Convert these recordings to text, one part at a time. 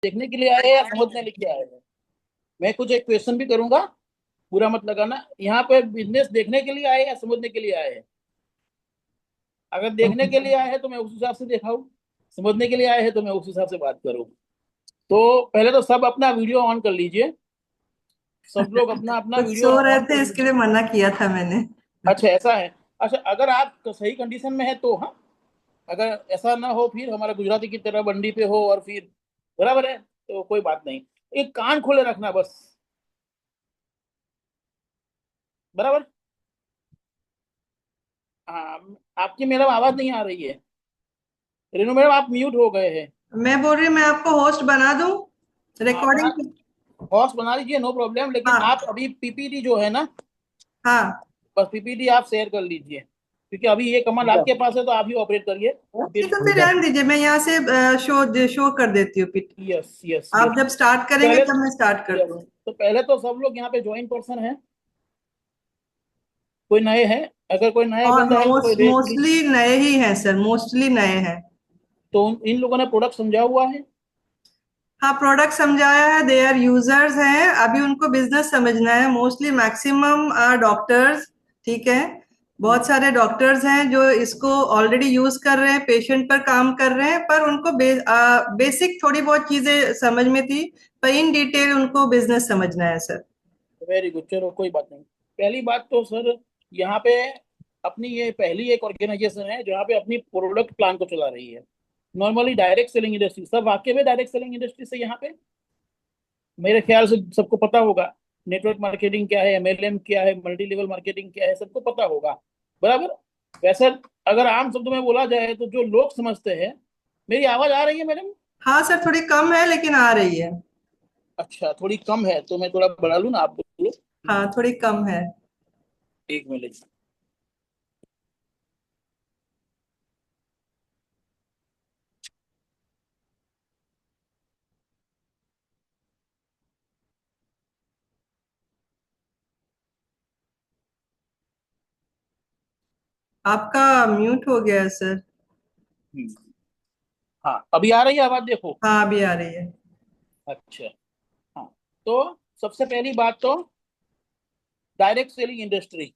देखने के लिए आए हैं या समझने के लिए आए हैं? मैं कुछ एक क्वेश्चन भी करूंगा, बुरा मत लगाना। यहाँ पे बिजनेस देखने के लिए आए हैं या समझने के लिए आए हैं? अगर देखने के लिए आए हैं तो मैं उस हिसाब से दिखाऊं, समझने के लिए आए हैं तो मैं उस हिसाब से बात करूं। तो पहले तो सब अपना वीडियो ऑन कर लीजिए, सब लोग अपना अपना कुछ वीडियो सो रहे ऑन कर थे इसके लिए लीजिए। मना किया था मैंने। अच्छा ऐसा है। अच्छा अगर आप तो सही कंडीशन में है तो हाँ, अगर ऐसा ना हो फिर हमारा गुजराती की तरह बंडी पे हो और फिर बराबर है तो कोई बात नहीं। एक कान खोले रखना बस, बराबर। हाँ, आपकी मैडम आवाज नहीं आ रही है। रेनू मैडम आप म्यूट हो गए हैं। मैं बोल रही हूँ, मैं आपको होस्ट बना दूं आप बना, रिकॉर्डिंग। हॉस्ट बना लीजिए, नो प्रॉब्लम, लेकिन हाँ आप अभी पीपीटी जो है ना, हाँ, बस पीपीटी आप शेयर कर लीजिए, क्योंकि अभी ये कमांड आपके पास है तो आप ही ऑपरेट करिए। ठीक फिर है, फिर रहने दीजिए, मैं यहाँ से शो शो कर देती हूँ पिट। यस यस आप यस। जब स्टार्ट करेंगे पहले, तब मैं स्टार्ट कर यस, दूँ। तो पहले तो सब लोग यहाँ पे ज्वाइन पर्सन है, कोई नए हैं? अगर कोई नया और बंदा है तो कोई देख लीजिए। मोस्टली नए ही हैं सर, मोस्टली नए हैं। तो इन लोगों ने प्रोडक्ट समझा हुआ है। हाँ, प्रोडक्ट समझाया है, दे आर यूजर्स हैं, अभी उनको बिजनेस समझना है। Mostly maximum are doctors. ठीक है। बहुत सारे डॉक्टर्स हैं जो इसको ऑलरेडी यूज कर रहे हैं, पेशेंट पर काम कर रहे हैं, पर उनको बेसिक थोड़ी बहुत चीजें समझ में थी, पर इन डिटेल उनको बिजनेस समझना है सर। वेरी गुड, चलो कोई बात नहीं। पहली बात तो सर, यहाँ पे अपनी ये पहली एक ऑर्गेनाइजेशन है जहाँ पे अपनी प्रोडक्ट प्लान को चला रही है। नॉर्मली डायरेक्ट सेलिंग इंडस्ट्री, सब वाकई में डायरेक्ट सेलिंग इंडस्ट्री से यहाँ पे मेरे ख्याल से सबको पता होगा नेटवर्क मार्केटिंग क्या है, एमएलएम क्या है, मल्टी लेवल मार्केटिंग क्या है, सबको पता होगा, बराबर। वैसे अगर आम शब्दों में बोला जाए तो जो लोग समझते हैं, मेरी आवाज आ रही है मैडम? हाँ सर, थोड़ी कम है लेकिन आ रही है। अच्छा थोड़ी कम है तो मैं थोड़ा बढ़ा लूँ ना, आप बोलो। हाँ, थोड़ी कम है। एक मिनट। आपका म्यूट हो गया है सर। हम्म, हाँ अभी आ रही है आवाज, देखो। हाँ, अभी आ रही है। अच्छा, हाँ। तो सबसे पहली बात तो डायरेक्ट सेलिंग इंडस्ट्री,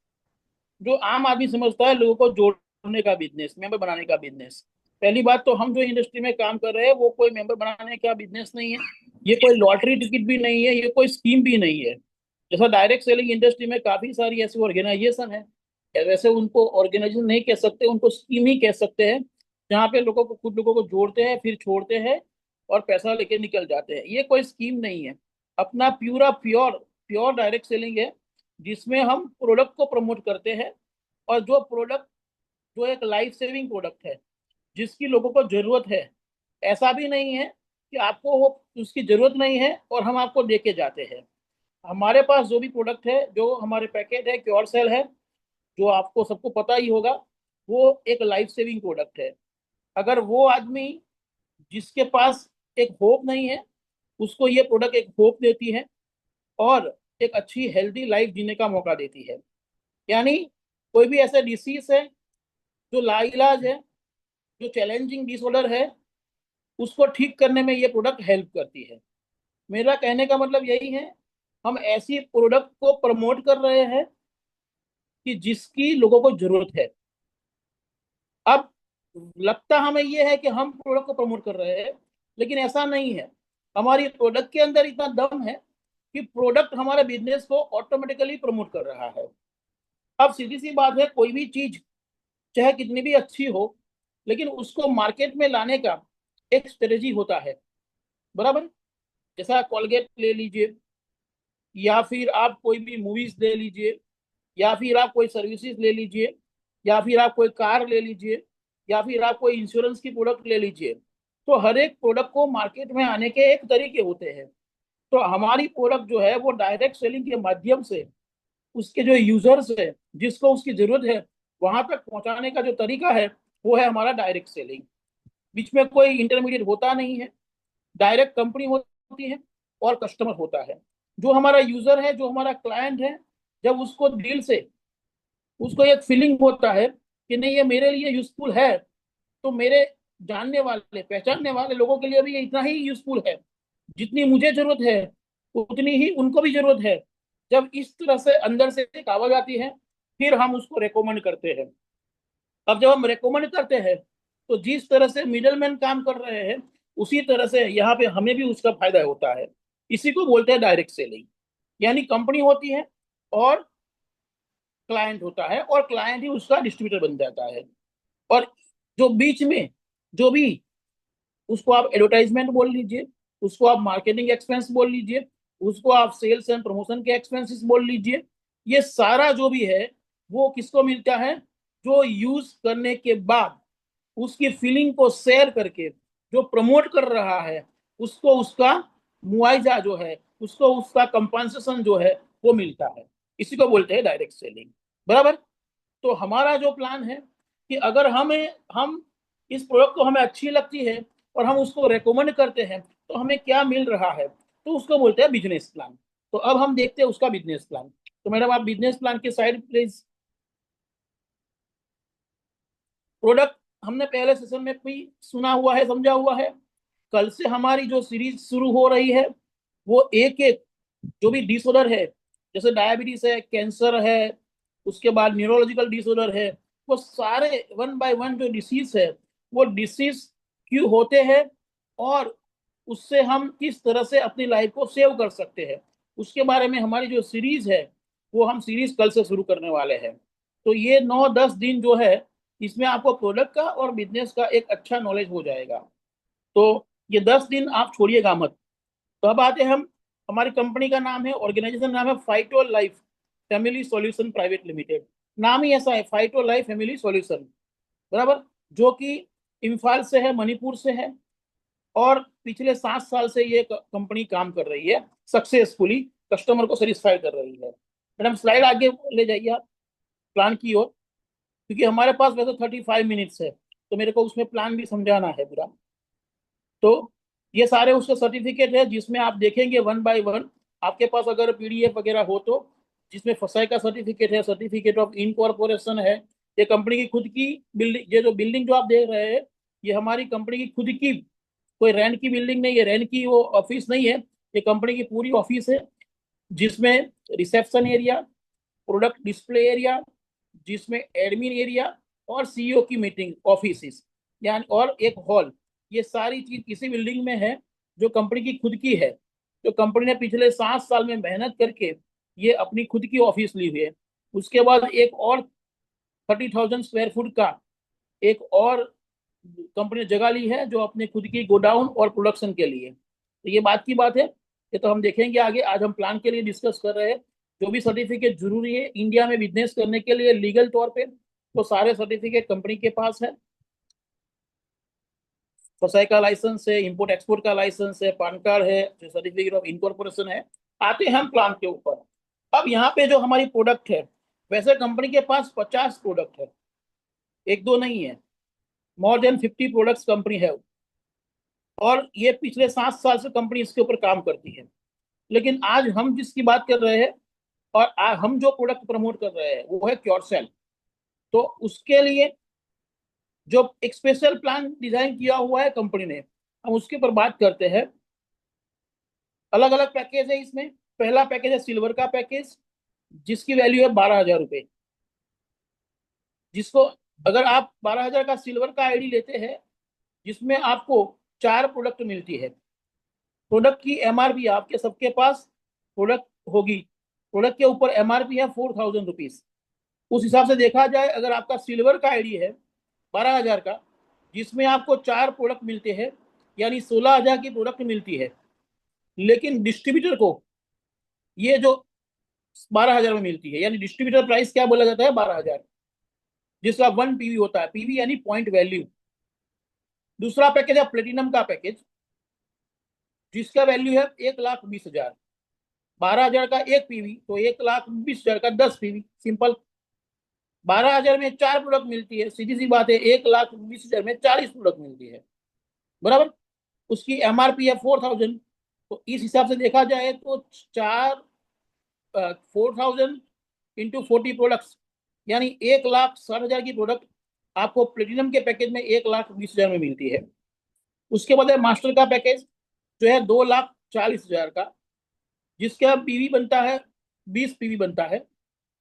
जो आम आदमी समझता है लोगों को जोड़ने का बिजनेस, मेंबर बनाने का बिजनेस। पहली बात तो हम जो इंडस्ट्री में काम कर रहे हैं वो कोई मेंबर बनाने का बिजनेस नहीं है, ये कोई लॉटरी टिकट भी नहीं है, ये कोई स्कीम भी नहीं है। जैसा डायरेक्ट सेलिंग इंडस्ट्री में काफी सारी ऐसी ऑर्गेनाइजेशन है, वैसे उनको ऑर्गेनाइजेशन नहीं कह सकते, उनको स्कीम ही कह सकते हैं, जहाँ पे लोगों को, कुछ लोगों को जोड़ते हैं फिर छोड़ते हैं और पैसा लेके निकल जाते हैं। ये कोई स्कीम नहीं है, अपना pura pure pure direct selling है, जिसमें हम प्रोडक्ट को प्रमोट करते हैं। और जो प्रोडक्ट, जो एक लाइफ सेविंग प्रोडक्ट है, जिसकी लोगों को जरूरत है, ऐसा भी नहीं है कि आपको वो उसकी जरूरत नहीं है और हम आपको देके जाते हैं। हमारे पास जो भी प्रोडक्ट है, जो हमारे पैकेट है, क्योर सेल है, जो आपको सबको पता ही होगा, वो एक लाइफ सेविंग प्रोडक्ट है। अगर वो आदमी जिसके पास एक होप नहीं है, उसको ये प्रोडक्ट एक होप देती है और एक अच्छी हेल्दी लाइफ जीने का मौका देती है। यानी कोई भी ऐसा डिसीज है जो लाइलाज है, जो चैलेंजिंग डिसऑर्डर है, उसको ठीक करने में ये प्रोडक्ट हेल्प करती है। मेरा कहने का मतलब यही है, हम ऐसी प्रोडक्ट को प्रमोट कर रहे हैं कि जिसकी लोगों को जरूरत है। अब लगता हमें ये है कि हम प्रोडक्ट को प्रमोट कर रहे हैं, लेकिन ऐसा नहीं है। हमारी प्रोडक्ट के अंदर इतना दम है कि प्रोडक्ट हमारे बिजनेस को ऑटोमेटिकली प्रमोट कर रहा है। अब सीधी सी बात है, कोई भी चीज चाहे कितनी भी अच्छी हो, लेकिन उसको मार्केट में लाने का एक स्ट्रेटेजी होता है, बराबर। जैसा कॉलगेट ले लीजिए, या फिर आप कोई भी मूवीज ले लीजिए, या फिर आप कोई सर्विसेज ले लीजिए, या फिर आप कोई कार ले लीजिए, या फिर आप कोई इंश्योरेंस की प्रोडक्ट ले लीजिए। तो हर एक प्रोडक्ट को मार्केट में आने के एक तरीके होते हैं। तो हमारी प्रोडक्ट जो है वो डायरेक्ट सेलिंग के माध्यम से उसके जो यूजर्स है, जिसको उसकी जरूरत है, वहां तक पहुंचाने का जो तरीका है, वो है हमारा डायरेक्ट सेलिंग। बीच में कोई इंटरमीडिएट होता नहीं है, डायरेक्ट कंपनी होती है और कस्टमर होता है। जो हमारा यूजर है, जो हमारा क्लाइंट है, जब उसको दिल से, उसको एक फीलिंग होता है कि नहीं ये मेरे लिए यूजफुल है, तो मेरे जानने वाले पहचानने वाले लोगों के लिए भी ये इतना ही यूजफुल है, जितनी मुझे जरूरत है उतनी ही उनको भी जरूरत है। जब इस तरह से अंदर से एक आवाज आती है, फिर हम उसको रेकमेंड करते हैं। अब जब हम रेकमेंड करते हैं, तो जिस तरह से मिडलमैन काम कर रहे हैं, उसी तरह से यहाँ पे हमें भी उसका फायदा होता है। इसी को बोलते हैं डायरेक्ट सेलिंग। यानी कंपनी होती है और क्लाइंट होता है, और क्लाइंट ही उसका डिस्ट्रीब्यूटर बन जाता है। और जो बीच में जो भी, उसको आप एडवर्टाइजमेंट बोल लीजिए, उसको आप मार्केटिंग एक्सपेंस बोल लीजिए, उसको आप सेल्स एंड प्रमोशन के एक्सपेंसेस बोल लीजिए, ये सारा जो भी है वो किसको मिलता है? जो यूज करने के बाद उसकी फीलिंग को शेयर करके जो प्रमोट कर रहा है, उसको उसका मुआवजा जो है, उसको उसका कंपनसेशन जो है वो मिलता है। इसी को बोलते हैं डायरेक्ट सेलिंग। बराबर। तो हमारा जो प्लान है कि अगर हम इस प्रोडक्ट को हमें अच्छी लगती है और हम उसको रेकमेंड करते हैं, तो हमें क्या मिल रहा है, तो उसको बोलते हैं बिजनेस प्लान। तो अब हम देखते हैं उसका बिजनेस प्लान। तो मैडम आप बिजनेस प्लान के साइड प्लीज। प्रोडक्ट हमने पहले सेशन में भी सुना हुआ है, समझा हुआ है। कल से हमारी जो सीरीज शुरू हो रही है, वो एक एक जो भी डिसऑर्डर है, जैसे डायबिटीज है, कैंसर है, उसके बाद न्यूरोलॉजिकल डिसऑर्डर है, वो सारे वन बाय वन जो डिसीज है, वो डिसीज क्यों होते हैं, और उससे हम किस तरह से अपनी लाइफ को सेव कर सकते हैं, उसके बारे में हमारी जो सीरीज है, वो हम सीरीज कल से शुरू करने वाले हैं। तो ये 9-10 दिन जो है, इसमें आपको प्रोडक्ट का और बिजनेस का एक अच्छा नॉलेज हो जाएगा। तो ये 10 दिन आप छोड़िएगा मत। तो अब आते हैं हम, हमारी कंपनी का नाम है, ऑर्गेनाइजेशन नाम है phyto life family solution private limited. नाम ही ऐसा है, फाइटो लाइफ फैमिली सॉल्यूशन। बराबर। जो कि इम्फाल से है, मणिपुर से है, और पिछले 7 साल से ये कंपनी काम कर रही है सक्सेसफुली, कस्टमर को सेटिस्फाई कर रही है। मैडम स्लाइड आगे ले जाइए आप, प्लान की ओर। क्योंकि हमारे पास वैसे 35 मिनट्स है, तो मेरे को उसमें प्लान भी समझाना है पूरा। तो ये सारे उसके सर्टिफिकेट है, जिसमें आप देखेंगे वन बाय वन। आपके पास अगर पीडीएफ वगैरह हो तो, जिसमें फसाई का सर्टिफिकेट है, सर्टिफिकेट ऑफ इनकॉर्पोरेशन है, ये कंपनी की खुद की बिल्डिंग, ये जो बिल्डिंग जो आप देख रहे हैं, ये हमारी कंपनी की खुद की, कोई रेंट की बिल्डिंग नहीं है, रेंट की वो ऑफिस नहीं है, ये कंपनी की पूरी ऑफिस है। जिसमें reception area, product display area, जिसमें एडमिन एरिया, और सीईओ की मीटिंग ऑफिस, यानी और एक हॉल, ये सारी चीज इसी बिल्डिंग में है, जो कंपनी की खुद की है। जो कंपनी ने पिछले 7 साल में मेहनत करके ये अपनी खुद की ऑफिस ली हुई है। उसके बाद एक और 30,000 स्क्वायर फुट का एक और कंपनी ने जगह ली है, जो अपने खुद की गोडाउन और प्रोडक्शन के लिए। तो ये बात की बात है, ये तो हम देखेंगे आगे। आज हम प्लान के लिए डिस्कस कर रहे हैं। जो भी सर्टिफिकेट जरूरी है इंडिया में बिजनेस करने के लिए लीगल तौर पे, वो सारे सर्टिफिकेट कंपनी के पास है। फसाई का लाइसेंस है, इंपोर्ट एक्सपोर्ट का लाइसेंस है, पान कार्ड है, सर्टिफिकेट ऑफ इनकॉर्पोरेशन है। आते हैं हम प्लान के ऊपर। अब यहाँ पे जो हमारी प्रोडक्ट है, वैसे कंपनी के पास 50 प्रोडक्ट है, एक दो नहीं है, मोर देन 50 प्रोडक्ट्स कंपनी है। और ये पिछले 7 साल से कंपनी इसके ऊपर काम करती है। लेकिन आज हम जिसकी बात कर रहे हैं, और हम जो प्रोडक्ट प्रमोट कर रहे हैं, वो है क्योरसेल। तो उसके लिए जो एक स्पेशल प्लान डिजाइन किया हुआ है कंपनी ने, हम उसके ऊपर बात करते हैं। अलग अलग पैकेज है इसमें। पहला पैकेज है सिल्वर का पैकेज, जिसकी वैल्यू है 12,000 रुपए। जिसको, अगर आप 12,000 का सिल्वर का आईडी लेते हैं, जिसमें आपको 4 प्रोडक्ट मिलती है। प्रोडक्ट की एमआरपी आपके सबके पास प्रोडक्ट होगी, प्रोडक्ट के ऊपर एमआरपी है 4,000 रुपीज। उस हिसाब से देखा जाए, अगर आपका सिल्वर का आईडी है 12,000 का, जिसमें आपको 4 प्रोडक्ट मिलते हैं, यानी 16,000 की प्रोडक्ट मिलती है। लेकिन डिस्ट्रीब्यूटर को ये जो 12,000 में मिलती है, यानी डिस्ट्रीब्यूटर प्राइस क्या बोला जाता है? 12,000, जिसका 1 पीवी होता है, पीवी यानी पॉइंट वैल्यू। दूसरा पैकेज है प्लेटिनम का पैकेज, जिसका वैल्यू है 1,20,000। 12,000 का 1 पीवी, तो 1,20,000 का 10 पीवी, सिंपल। 12,000 में 4 प्रोडक्ट मिलती है, सीधी सी बात है, 1,20,000 में 40 प्रोडक्ट मिलती है। बराबर। उसकी एमआरपी है 4,000। तो इस हिसाब से देखा जाए तो 4,000 इंटू 40 प्रोडक्ट्स, यानी 1,60,000 की प्रोडक्ट आपको प्लेटिनम के पैकेज में 1,20,000 में मिलती है। उसके बाद है मास्टर का पैकेज, जो है 40,000 का, जिसका पीवी बनता है 20 पीवी बनता है,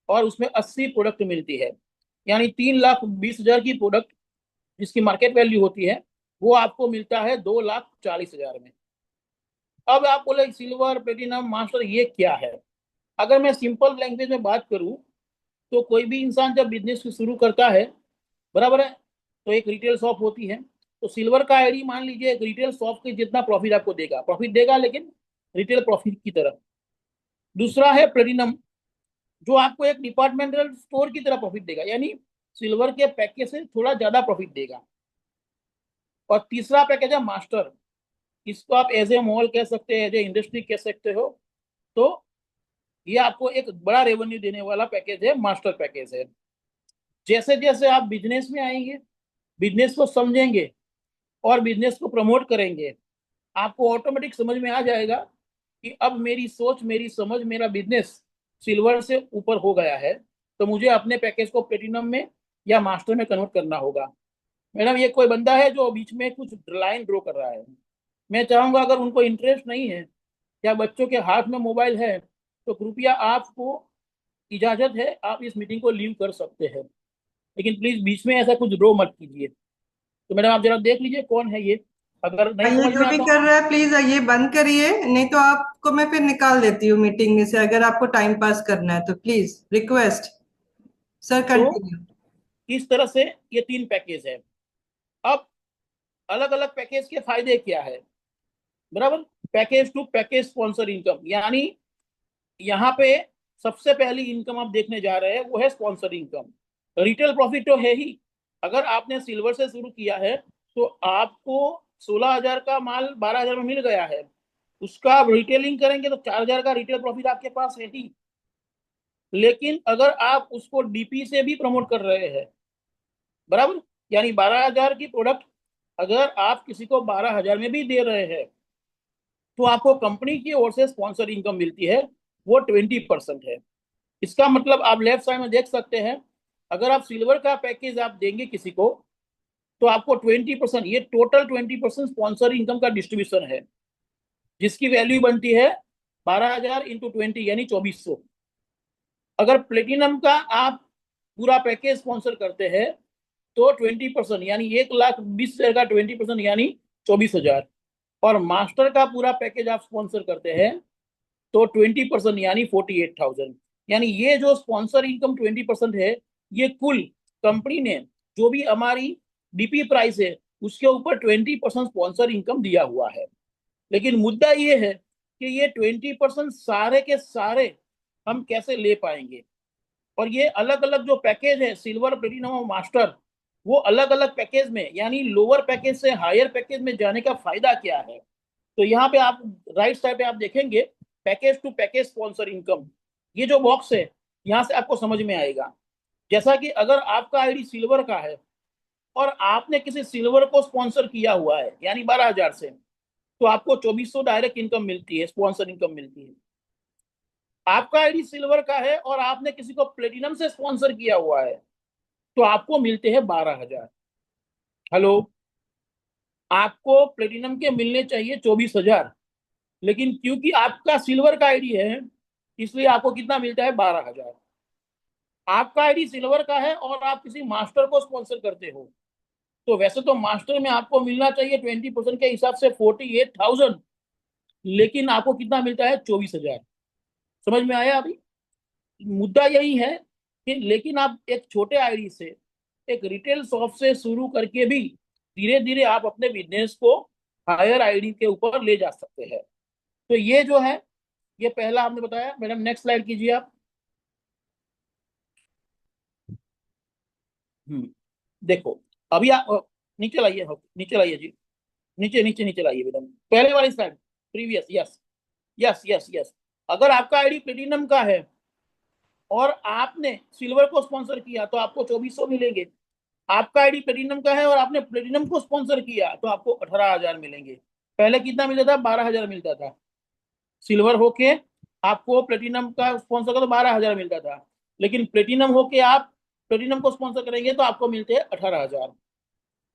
और उसमें 80 प्रोडक्ट मिलती है, यानी 3,20,000 की प्रोडक्ट जिसकी मार्केट वैल्यू होती है, वो आपको मिलता है 2,40,000 में। अब आप बोले सिल्वर, प्लेटिनम, मास्टर ये क्या है? अगर मैं सिंपल लैंग्वेज में बात करूं, तो कोई भी इंसान जब बिजनेस शुरू करता है, बराबर है, तो एक रिटेल शॉप होती है। तो सिल्वर का आईडी मान लीजिए एक रिटेल शॉप के जितना प्रॉफिट आपको देगा, प्रॉफिट देगा लेकिन रिटेल प्रॉफिट की तरह। दूसरा है प्लेटिनम, जो आपको एक डिपार्टमेंटल स्टोर की तरह प्रॉफिट देगा, यानी सिल्वर के पैकेज से थोड़ा ज्यादा प्रॉफिट देगा। और तीसरा पैकेज है मास्टर, इसको आप एज ए मॉल कह सकते हैं, एज ए इंडस्ट्री कह सकते हो। तो ये आपको एक बड़ा रेवेन्यू देने वाला पैकेज है, मास्टर पैकेज है। जैसे जैसे आप बिजनेस में आएंगे, बिजनेस को समझेंगे और बिजनेस को प्रमोट करेंगे, आपको ऑटोमेटिक समझ में आ जाएगा कि अब मेरी सोच, मेरी समझ, मेरा बिजनेस सिल्वर से ऊपर हो गया है, तो मुझे अपने पैकेज को प्लेटिनम में या मास्टर में कन्वर्ट करना होगा। मैडम, ये कोई बंदा है जो बीच में कुछ लाइन ड्रॉ कर रहा है। मैं चाहूंगा अगर उनको इंटरेस्ट नहीं है या बच्चों के हाथ में मोबाइल है, तो कृपया आपको इजाजत है, आप इस मीटिंग को लीव कर सकते हैं, लेकिन प्लीज बीच में ऐसा कुछ ड्रॉ मत कीजिए। तो मैडम आप जरा देख लीजिए कौन है ये, अगर नहीं ये समझ जो में भी आता कर हो। रहा है प्लीज ये बंद करिए, नहीं तो आपको मैं फिर निकाल देती हूँ मीटिंग में से, अगर आपको टाइम पास करना है तो प्लीज रिक्वेस्ट। सर तो कंटिन्यू। इस तरह से ये 3 पैकेज है। अब अलग अलग पैकेज के फायदे क्या है, बराबर। Package to package sponsor income, यानी यहाँ पे सबसे पहली इनकम आप देखने जा रहे हैं वो है स्पॉन्सर इनकम। रिटेल प्रॉफिट तो है ही। अगर आपने सिल्वर से शुरू किया है, तो आपको 16,000 का माल 12,000 में मिल गया है, उसका आप रिटेलिंग करेंगे तो 4,000 का रिटेल प्रॉफिट आपके पास है ही। लेकिन अगर आप उसको डीपी से भी प्रमोट कर रहे हैं, बराबर, यानी 12,000 की प्रोडक्ट अगर आप किसी को 12,000 में भी दे रहे हैं, तो आपको कंपनी की ओर से स्पॉन्सर इनकम मिलती है, वो 20% है। इसका मतलब आप लेफ्ट साइड में देख सकते हैं, अगर आप सिल्वर का पैकेज आप देंगे किसी को, तो आपको 20%, ये टोटल 20% स्पॉन्सर इनकम का डिस्ट्रीब्यूशन है, जिसकी वैल्यू बनती है 12,000 इंटू 20 यानी 2,400। अगर प्लेटिनम का आप पूरा पैकेज स्पॉन्सर करते हैं, तो 20% यानी 1,20,000 का 20% यानी 24,000। और मास्टर का पूरा पैकेज आप स्पॉन्सर करते हैं, तो 20% यानी 48,000। यानी ये जो स्पॉन्सर इनकम 20% है, ये कुल कंपनी ने जो भी हमारी डीपी प्राइस है उसके ऊपर 20% स्पॉन्सर इनकम दिया हुआ है। लेकिन मुद्दा ये है कि ये 20% सारे के सारे हम कैसे ले पाएंगे। और ये अलग अलग जो पैकेज है, सिल्वर, प्लेटिनम और मास्टर, वो अलग अलग पैकेज में, यानी लोअर पैकेज से हायर पैकेज में जाने का फायदा क्या है। तो यहाँ पे आप राइट साइड पे आप देखेंगे package to package sponsor income, ये जो बॉक्स है यहाँ से आपको समझ में आएगा। जैसा कि अगर आपका आईडी सिल्वर का है और आपने किसी सिल्वर को स्पॉन्सर किया हुआ है, यानी 12,000 से, तो आपको 2,400 डायरेक्ट इनकम मिलती है, स्पॉन्सर इनकम मिलती है। आपका आईडी सिल्वर का है और आपने किसी को प्लेटिनम से स्पॉन्सर किया हुआ है, तो आपको मिलते हैं 12,000। हेलो, आपको प्लेटिनम के मिलने चाहिए 24,000, लेकिन क्योंकि आपका सिल्वर का आईडी है, इसलिए आपको कितना मिलता है, 12,000। आपका आईडी सिल्वर का है और आप किसी मास्टर को स्पॉन्सर करते हो, तो वैसे तो मास्टर में आपको मिलना चाहिए 20% के हिसाब से 48,000, लेकिन आपको कितना मिलता है, 24,000। समझ में आया अभी? मुद्दा यही है कि लेकिन आप एक छोटे आईडी से, एक रिटेल शॉप से शुरू करके भी धीरे धीरे आप अपने बिजनेस को हायर आईडी के ऊपर ले जा सकते हैं। तो ये जो है, ये पहला हमने बताया। मैडम नेक्स्ट स्लाइड कीजिए आप। देखो, अभी आप नीचे लाइए, नीचे लाइए जी, नीचे नीचे नीचे लाइए मैडम, पहले वाली slide, previous, yes yes yes yes. अगर आपका आईडी प्लेटिनम का है और आपने सिल्वर को स्पॉन्सर किया, तो आपको 2,400 मिलेंगे। आपका आईडी प्लेटिनम का है और आपने प्लेटिनम को स्पॉन्सर किया, तो आपको 18,000 मिलेंगे। पहले कितना मिलता था, 12,000 मिलता था। सिल्वर होके आपको प्लेटिनम का स्पॉन्सर का तो 12,000 मिलता था, लेकिन प्लेटिनम होके आप प्लेटिनम को स्पॉन्सर करेंगे तो आपको मिलते हैं 18,000।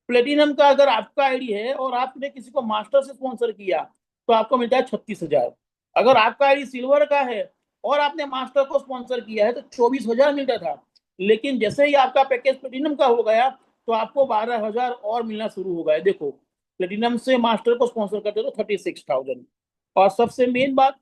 प्लेटिनम का अगर आपका आईडी है और आपने किसी को मास्टर से स्पॉन्सर किया, तो आपको मिलता है 36,000। अगर आपका आईडी सिल्वर का है और आपने मास्टर को स्पॉन्सर किया है तो 24,000 मिलता था। लेकिन जैसे ही आपका पैकेज प्लेटिनम का हो गया तो आपको 12,000 और मिलना शुरू हो गया। देखो, प्लेटिनम से मास्टर को स्पॉन्सर करते तो 36,000। और सबसे मेन बात,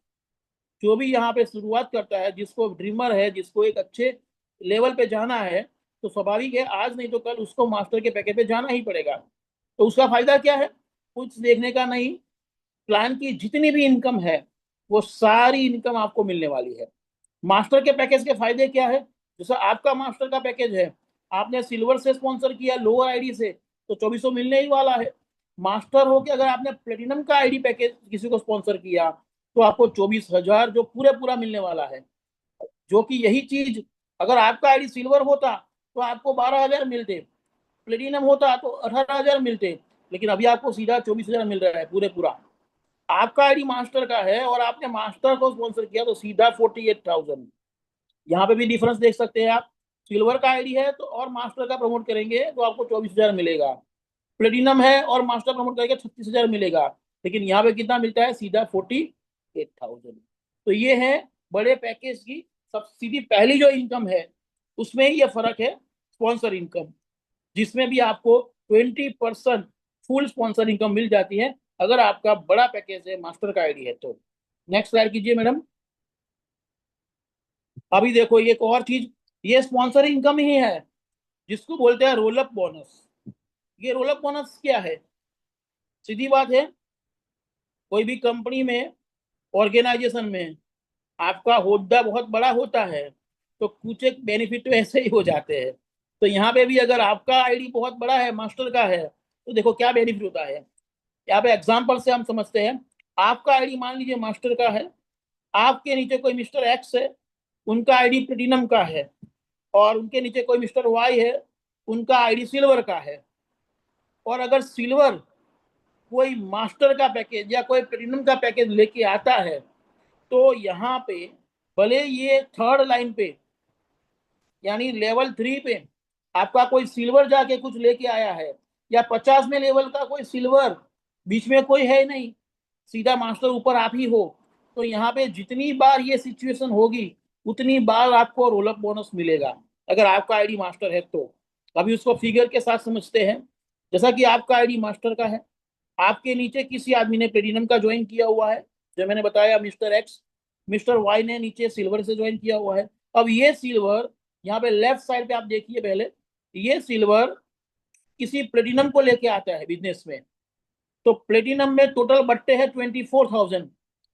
जो भी यहाँ पे शुरुआत करता है, जिसको ड्रीमर है, जिसको एक अच्छे लेवल पे जाना है, तो स्वाभाविक है आज नहीं तो कल उसको मास्टर के पैकेज पे जाना ही पड़ेगा। तो उसका फायदा क्या है? कुछ देखने का नहीं, प्लान की जितनी भी इनकम है वो सारी इनकम आपको मिलने वाली है। मास्टर के पैकेज के फायदे क्या है? जैसा आपका मास्टर का पैकेज है, आपने सिल्वर से स्पॉन्सर किया, लोअर आईडी से, तो 2400 मिलने ही वाला है। मास्टर हो के अगर आपने प्लेटिनम का आईडी पैकेज किसी को स्पॉन्सर किया तो आपको 24,000 जो पूरे पूरा मिलने वाला है। जो कि यही चीज अगर आपका आईडी सिल्वर होता तो आपको 12,000 मिलते, प्लेटिनम होता तो 18,000 मिलते, लेकिन अभी आपको सीधा 24,000 मिल रहा है पूरे पूरा। आपका आईडी मास्टर का है और आपने मास्टर को स्पॉन्सर किया तो सीधा 48,000। यहाँ पे भी डिफरेंस देख सकते हैं आप। सिल्वर का आईडी है तो और मास्टर का प्रमोट करेंगे तो आपको 24,000 मिलेगा। प्लेटिनम है और मास्टर प्रमोट करेंगे 36,000 मिलेगा। लेकिन यहाँ पे कितना मिलता है? सीधा 48,000। तो ये है बड़े पैकेज की सब सीधी पहली जो इनकम है, उसमें ही ये फर्क है, स्पॉन्सर इनकम, जिसमें भी आपको 20% फुल स्पॉन्सर इनकम मिल जाती है अगर आपका बड़ा पैकेज है, मास्टर का आईडी है तो। नेक्स्ट स्लाइड कीजिए मैडम। अभी देखो ये एक और चीज, ये स्पॉन्सर इनकम ही है जिसको बोलते हैं रोल अप बोनस। ये रोल अप बोनस क्या है? सीधी बात है, कोई भी कंपनी में, ऑर्गेनाइजेशन में आपका होद्दा बहुत बड़ा होता है तो कुछ एक बेनिफिट तो ऐसे ही हो जाते हैं। तो यहाँ पे भी अगर आपका आईडी बहुत बड़ा है, मास्टर का है, तो देखो क्या बेनिफिट होता है। यहाँ पे एग्जांपल से हम समझते हैं। आपका आईडी मान लीजिए मास्टर का है, आपके नीचे कोई मिस्टर एक्स है, उनका आईडी प्लेटिनम का है, और उनके नीचे कोई मिस्टर वाई है, उनका आईडी सिल्वर का है। और अगर सिल्वर कोई मास्टर का पैकेज या कोई प्लेटिनम का पैकेज लेके आता है तो यहाँ पे भले ये थर्ड लाइन पे यानी लेवल 3 पे आपका कोई सिल्वर जाके कुछ लेके आया है, या 50 में लेवल का कोई सिल्वर, बीच में कोई है नहीं, सीधा मास्टर ऊपर आप ही हो, तो यहाँ पे जितनी बार ये सिचुएशन होगी उतनी बार आपको रोल अप बोनस मिलेगा अगर आपका आईडी मास्टर है तो। अभी उसको फिगर के साथ समझते हैं। जैसा कि आपका आईडी मास्टर का है, आपके नीचे किसी आदमी ने प्लेटिनम का ज्वाइन किया हुआ है, जो मैंने बताया मिस्टर एक्स, मिस्टर वाई ने नीचे सिल्वर से ज्वाइन किया हुआ है। अब ये सिल्वर यहाँ पे लेफ्ट साइड पे आप देखिए पहले, ये सिल्वर किसी प्लेटिनम को लेके आता है बिजनेस में। तो प्लेटिनम में टोटल बट्टे हैं 24,000।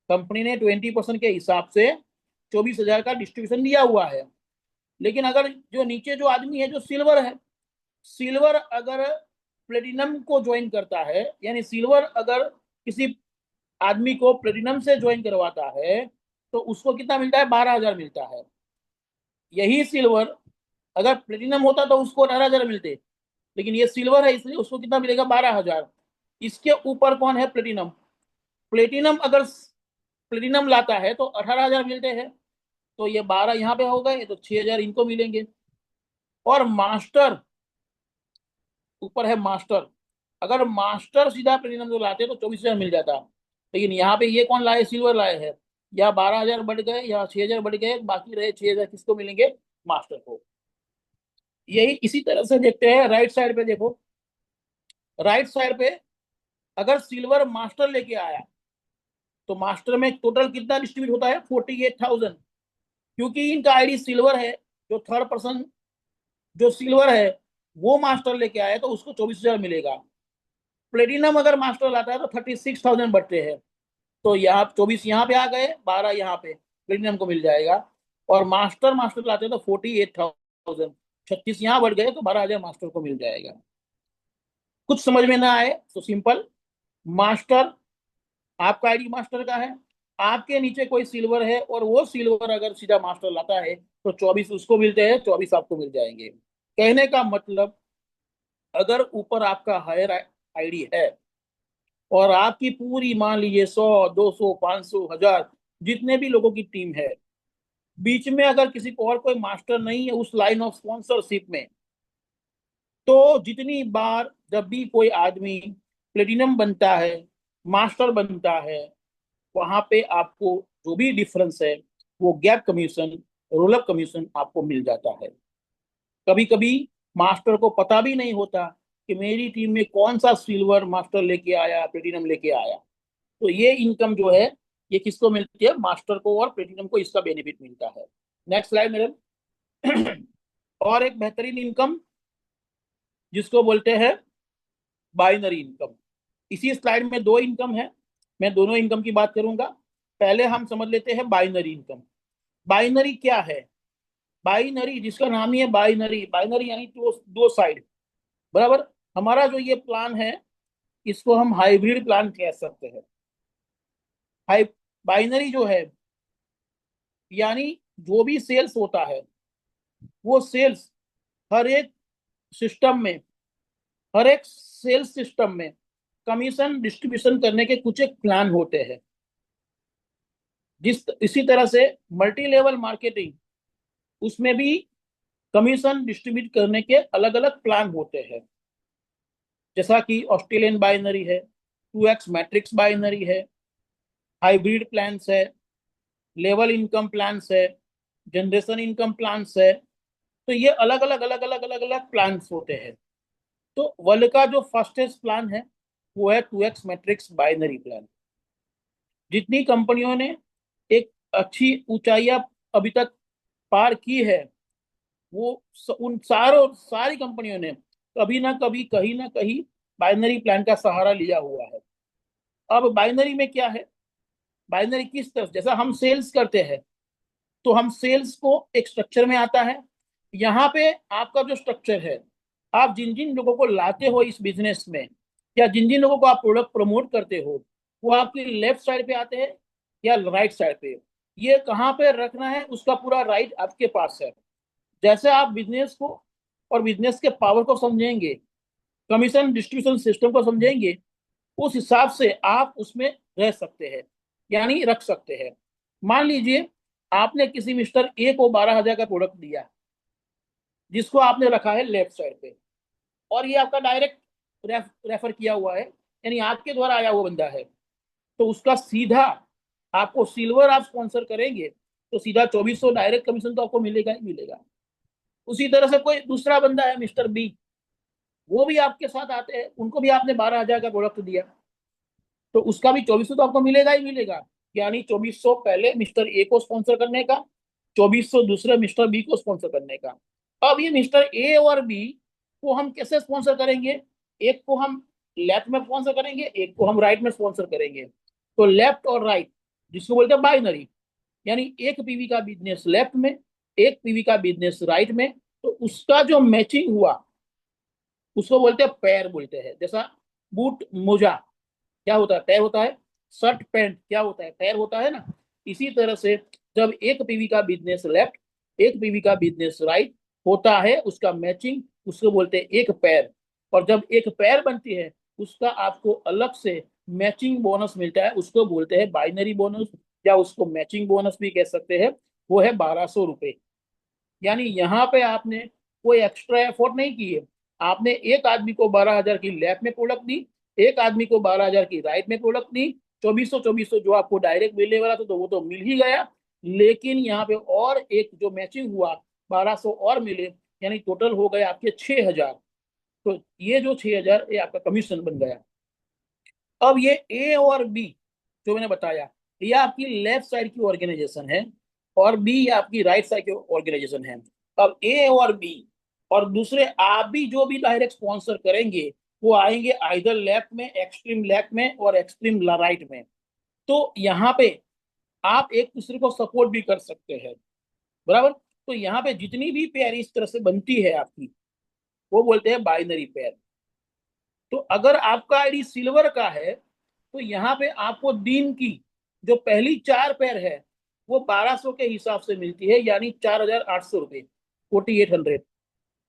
कंपनी ने 20% के हिसाब से 24,000 का डिस्ट्रीब्यूशन दिया हुआ है। लेकिन अगर जो नीचे जो आदमी है जो सिल्वर है, सिल्वर अगर प्लेटिनम को ज्वाइन करता है, यानी सिल्वर अगर किसी आदमी को प्लेटिनम से ज्वाइन करवाता है तो उसको कितना मिलता है? 12,000 मिलता है। यही सिल्वर अगर प्लेटिनम होता तो उसको 18,000 मिलते, लेकिन ये सिल्वर है इसलिए उसको कितना मिलेगा? 12,000। इसके ऊपर कौन है? प्लेटिनम। प्लेटिनम अगर प्लेटिनम लाता है तो 18,000 मिलते हैं, तो ये 12 यहाँ पे हो गए तो 6,000 इनको मिलेंगे। और मास्टर, ऊपर है मास्टर, अगर मास्टर सीधा प्लेटिनम जो लाते तो 24,000 मिल जाता। लेकिन यहाँ पे ये कौन लाए? सिल्वर लाए हैं। या 12,000 बढ़ गए या 6,000 बढ़ गए, बाकी रहे 6,000 किसको मिलेंगे? मास्टर को। यही इसी तरह से देखते हैं राइट साइड पे। देखो राइट साइड पे अगर सिल्वर मास्टर लेके आया तो मास्टर में टोटल कितना डिस्ट्रीब्यूट होता है? 48,000। क्योंकि इनका आईडी सिल्वर है, जो थर्ड पर्सन जो सिल्वर है वो मास्टर लेके आया तो उसको 24,000 मिलेगा। प्लेटिनम अगर मास्टर लाता है तो 36,000 बढ़ते हैं, तो यहाँ 24 यहाँ पे आ गए, 12 यहाँ पे प्लेटिनम को मिल जाएगा। और मास्टर मास्टर लाते हैं तो 48,000, 36 यहाँ बढ़ गए तो 12,000 मास्टर को मिल जाएगा। कुछ समझ में ना आए तो सिंपल, मास्टर, आपका आईडी मास्टर का है, आपके नीचे कोई सिल्वर है और वो सिल्वर अगर सीधा मास्टर लाता है तो 24 उसको मिलते हैं, 24 आपको मिल जाएंगे। कहने का मतलब, अगर ऊपर आपका हायर आईडी है और आपकी पूरी मान लीजिए 100, 200, 500, 1000 जितने भी लोगों की टीम है, बीच में अगर किसी को और कोई मास्टर नहीं है उस लाइन ऑफ स्पॉन्सरशिप में, तो जितनी बार जब भी कोई आदमी प्लेटिनम बनता है, मास्टर बनता है, वहां पे आपको जो भी डिफरेंस है वो gap commission, roll up commission आपको मिल जाता है। कभी कभी मास्टर को पता भी नहीं होता कि मेरी टीम में कौन सा सिल्वर मास्टर लेके आया, प्लेटिनम लेके आया। तो ये इनकम जो है ये किसको मिलती है? मास्टर को और प्लेटिनम को इसका बेनिफिट मिलता है। नेक्स्ट स्लाइड मेरे। और एक बेहतरीन इनकम जिसको बोलते हैं बाइनरी इनकम। इसी स्लाइड में दो इनकम है, मैं दोनों इनकम की बात करूंगा। पहले हम समझ लेते हैं बाइनरी इनकम। बाइनरी क्या है? बाइनरी, जिसका नाम ही है बाइनरी, बाइनरी यानी दो दो साइड, बराबर। हमारा जो ये प्लान है इसको हम हाइब्रिड प्लान कह सकते हैं। हाई बाइनरी जो है यानी जो भी सेल्स होता है वो सेल्स हर एक सिस्टम में, हर एक सेल्स सिस्टम में कमीशन डिस्ट्रीब्यूशन करने के कुछ एक प्लान होते हैं। इसी तरह से मल्टी लेवल मार्केटिंग, उसमें भी कमीशन डिस्ट्रीब्यूट करने के अलग अलग प्लान होते हैं। जैसा कि ऑस्ट्रेलियन बाइनरी है, 2x मैट्रिक्स बाइनरी है, हाइब्रिड प्लान्स है, लेवल इनकम प्लान्स है, जनरेशन इनकम प्लान्स है। तो ये अलग अलग प्लान्स होते हैं। तो वर्ल्ड का जो फास्टेस्ट प्लान है वो है 2x मैट्रिक्स बाइनरी प्लान। जितनी कंपनियों ने एक अच्छी ऊंचाइयां अभी तक पार की है, वो उन सारी कंपनियों ने कभी ना कभी कहीं ना कहीं बाइनरी प्लान का सहारा लिया हुआ है। अब बाइनरी में क्या है? बाइनरी किस तरह, जैसा हम सेल्स करते हैं तो हम सेल्स को एक स्ट्रक्चर में आता है। यहाँ पे आपका जो स्ट्रक्चर है, आप जिन जिन लोगों को लाते हो इस बिजनेस में या जिन जिन लोगों को आप प्रोडक्ट प्रमोट करते हो वो आपकी लेफ्ट साइड पे आते हैं या राइट साइड पे। ये कहाँ पे रखना है उसका पूरा राइट आपके पास है। जैसे आप बिजनेस को और बिजनेस के पावर को समझेंगे, कमीशन डिस्ट्रीब्यूशन सिस्टम को समझेंगे, उस हिसाब से आप उसमें रह सकते हैं, यानी रख सकते हैं। मान लीजिए आपने किसी मिस्टर ए को 12,000 का प्रोडक्ट दिया जिसको आपने रखा है लेफ्ट साइड पे, और ये आपका डायरेक्ट रेफर किया हुआ है, यानी आपके द्वारा आया हुआ बंदा है। तो उसका सीधा आपको सिल्वर आप स्पॉन्सर करेंगे तो सीधा 2400 डायरेक्ट कमीशन तो आपको मिलेगा ही मिलेगा। उसी तरह से कोई दूसरा बंदा है मिस्टर बी, वो भी आपके साथ आते हैं, उनको भी आपने 12,000 का प्रोडक्ट दिया तो उसका भी 2400 तो आपको मिलेगा ही मिलेगा। यानी 2400 पहले मिस्टर ए को स्पॉन्सर करने का, 2400 दूसरे मिस्टर बी को स्पॉन्सर करने का। अब ये मिस्टर ए और बी को हम कैसे स्पॉन्सर करेंगे? एक को हम लेफ्ट में स्पॉन्सर करेंगे, एक को हम राइट में स्पॉन्सर करेंगे। तो लेफ्ट और राइट जिसको बोलते हैं बाइनरी, यानी एक पीवी का बिजनेस लेफ्ट में, एक पीवी का बिजनेस राइट में, तो उसका जो मैचिंग हुआ उसको बोलते हैं पैर बोलते हैं। जैसा बूट मोजा क्या होता है? पैर होता है। शर्ट पैंट क्या होता है? पैर होता है ना। इसी तरह से जब एक पीवी का बिजनेस लेफ्ट, एक पीवी का बिजनेस राइट होता है, उसका मैचिंग उसको बोलते हैं एक पैर। और जब एक पैर बनती है उसका आपको अलग से मैचिंग बोनस मिलता है, उसको बोलते हैं बाइनरी बोनस, या उसको मैचिंग बोनस भी कह सकते हैं। वो है 1200 रुपए। यानी यहाँ पे आपने कोई एक्स्ट्रा एफर्ट नहीं किए, आपने एक आदमी को 12,000 की लेफ्ट में प्रोडक्ट दी, एक आदमी को 12,000 की राइट में प्रोडक्ट दी। 2400 जो आपको डायरेक्ट मिलने वाला था तो वो तो मिल ही गया, लेकिन यहाँ पे और एक जो मैचिंग हुआ 1200 और मिले, यानी टोटल हो गए आपके 6,000। तो ये जो 6,000 ये आपका कमीशन बन गया। अब ये ए और बी जो मैंने बताया, ये आपकी लेफ्ट साइड की ऑर्गेनाइजेशन है और बी आपकी राइट साइड की ऑर्गेनाइजेशन है। अब ए और बी और दूसरे आप भी जो भी डायरेक्ट स्पॉन्सर करेंगे वो आएंगे आइदर लेफ्ट में, एक्सट्रीम लेफ्ट में और एक्सट्रीम राइट में। तो यहाँ पे आप एक दूसरे को सपोर्ट भी कर सकते हैं, बराबर। तो यहाँ पे जितनी भी पेयर इस तरह से बनती है आपकी, वो बोलते हैं बाइनरी पेयर। तो अगर आपका आईडी सिल्वर का है तो यहाँ पे आपको दिन की जो पहली 4 पैर है वो 1200 के हिसाब से मिलती है, यानी 4,800 रुपये, 4,800।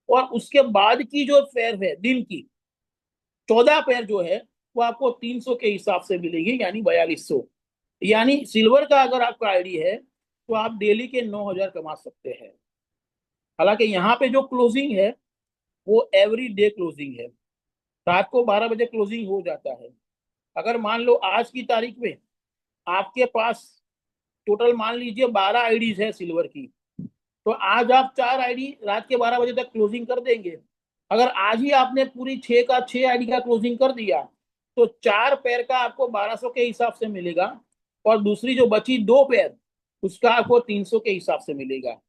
और उसके बाद की जो पैर है दिन की 14 पैर जो है वो आपको 300 के हिसाब से मिलेगी, यानी 4,200। यानी सिल्वर का अगर आपका आईडी है तो आप डेली के 9,000 कमा सकते हैं। हालांकि यहाँ पे जो क्लोजिंग है वो एवरी डे क्लोजिंग है, रात को 12 बजे क्लोजिंग हो जाता है। अगर मान लो आज की तारीख में आपके पास टोटल मान लीजिए 12 आईडीज है सिल्वर की, तो आज आप 4 आईडी रात के 12 बजे तक क्लोजिंग कर देंगे। अगर आज ही आपने पूरी 6 आईडी का क्लोजिंग कर दिया तो 4 पैर का आपको 1200 के हिसाब से मिलेगा, और दूसरी जो बची 2 पैर उसका आपको 300 के हिसाब से मिलेगा।